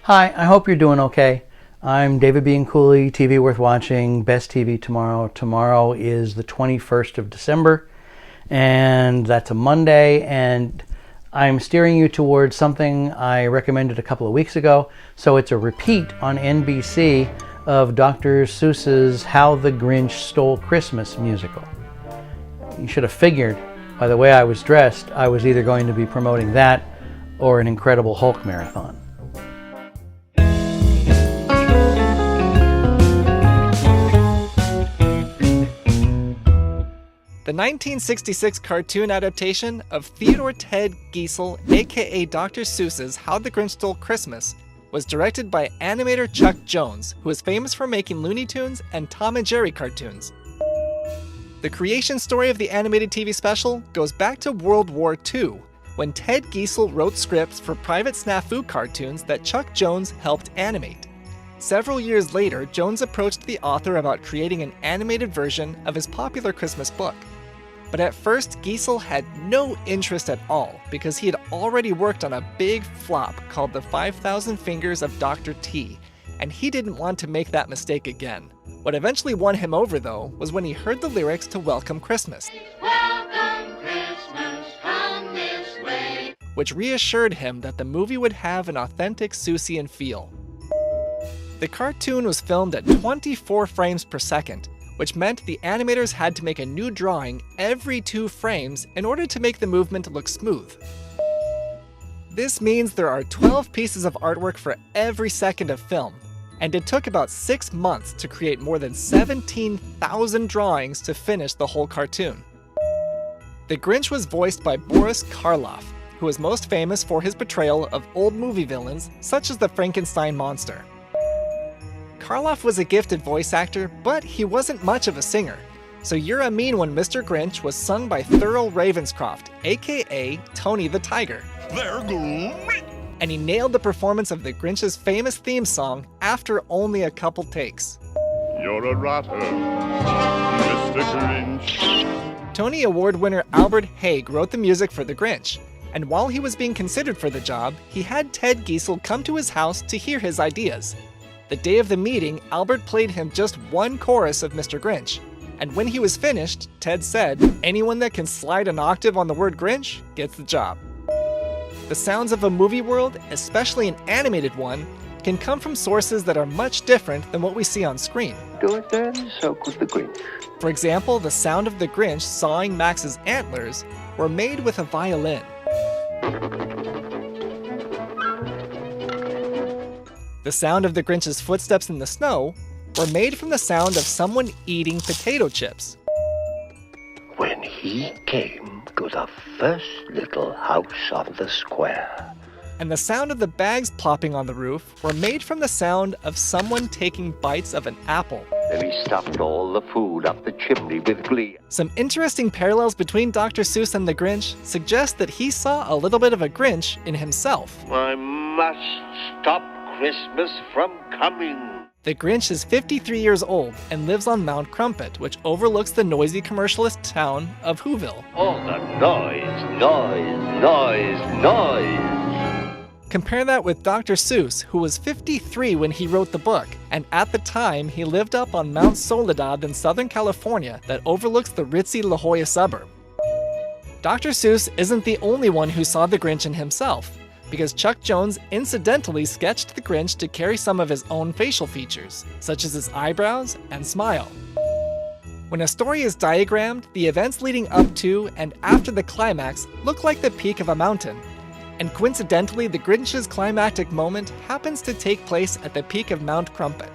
Hi, I hope you're doing okay. I'm David Bean Cooley, TV Worth Watching, Best TV Tomorrow. Tomorrow is the 21st of December, and that's a Monday, and I'm steering you towards something I recommended a couple of weeks ago. So it's a repeat on NBC of Dr. Seuss's How the Grinch Stole Christmas musical. You should have figured by the way I was dressed, I was either going to be promoting that or an Incredible Hulk marathon. The 1966 cartoon adaptation of Theodore Ted Geisel, aka Dr. Seuss's How the Grinch Stole Christmas, was directed by animator Chuck Jones, who is famous for making Looney Tunes and Tom and Jerry cartoons. The creation story of the animated TV special goes back to World War II, when Ted Geisel wrote scripts for Private Snafu cartoons that Chuck Jones helped animate. Several years later, Jones approached the author about creating an animated version of his popular Christmas book. But at first, Geisel had no interest at all because he had already worked on a big flop called The 5,000 Fingers of Dr. T, and he didn't want to make that mistake again. What eventually won him over, though, was when he heard the lyrics to Welcome Christmas. Welcome Christmas, come this way. Which reassured him that the movie would have an authentic Seussian feel. The cartoon was filmed at 24 frames per second, which meant the animators had to make a new drawing every 2 frames in order to make the movement look smooth. This means there are 12 pieces of artwork for every second of film, and it took about 6 months to create more than 17,000 drawings to finish the whole cartoon. The Grinch was voiced by Boris Karloff, who is most famous for his portrayal of old movie villains such as the Frankenstein monster. Karloff was a gifted voice actor, but he wasn't much of a singer, so You're a Mean One, Mr. Grinch was sung by Thurl Ravenscroft, aka Tony the Tiger. They're great! And he nailed the performance of the Grinch's famous theme song after only a couple takes. You're a rotter, Mr. Grinch. Tony Award winner Albert Haig wrote the music for the Grinch, and while he was being considered for the job, he had Ted Geisel come to his house to hear his ideas. The day of the meeting, Albert played him just one chorus of Mr. Grinch, and when he was finished, Ted said, "Anyone that can slide an octave on the word Grinch gets the job." The sounds of a movie world, especially an animated one, can come from sources that are much different than what we see on screen. Do it then, so could the Grinch. For example, the sound of the Grinch sawing Max's antlers were made with a violin. The sound of the Grinch's footsteps in the snow were made from the sound of someone eating potato chips. When he came to the first little house on the square. And the sound of the bags plopping on the roof were made from the sound of someone taking bites of an apple. Then he stuffed all the food up the chimney with glee. Some interesting parallels between Dr. Seuss and the Grinch suggest that he saw a little bit of a Grinch in himself. I must stop Christmas from coming. The Grinch is 53 years old and lives on Mount Crumpet, which overlooks the noisy commercialist town of Whoville. All the noise, noise, noise, noise. Compare that with Dr. Seuss, who was 53 when he wrote the book, and at the time he lived up on Mount Soledad in Southern California that overlooks the ritzy La Jolla suburb. Dr. Seuss isn't the only one who saw the Grinch in himself, because Chuck Jones incidentally sketched the Grinch to carry some of his own facial features, such as his eyebrows and smile. When a story is diagrammed, the events leading up to and after the climax look like the peak of a mountain, and coincidentally the Grinch's climactic moment happens to take place at the peak of Mount Crumpet.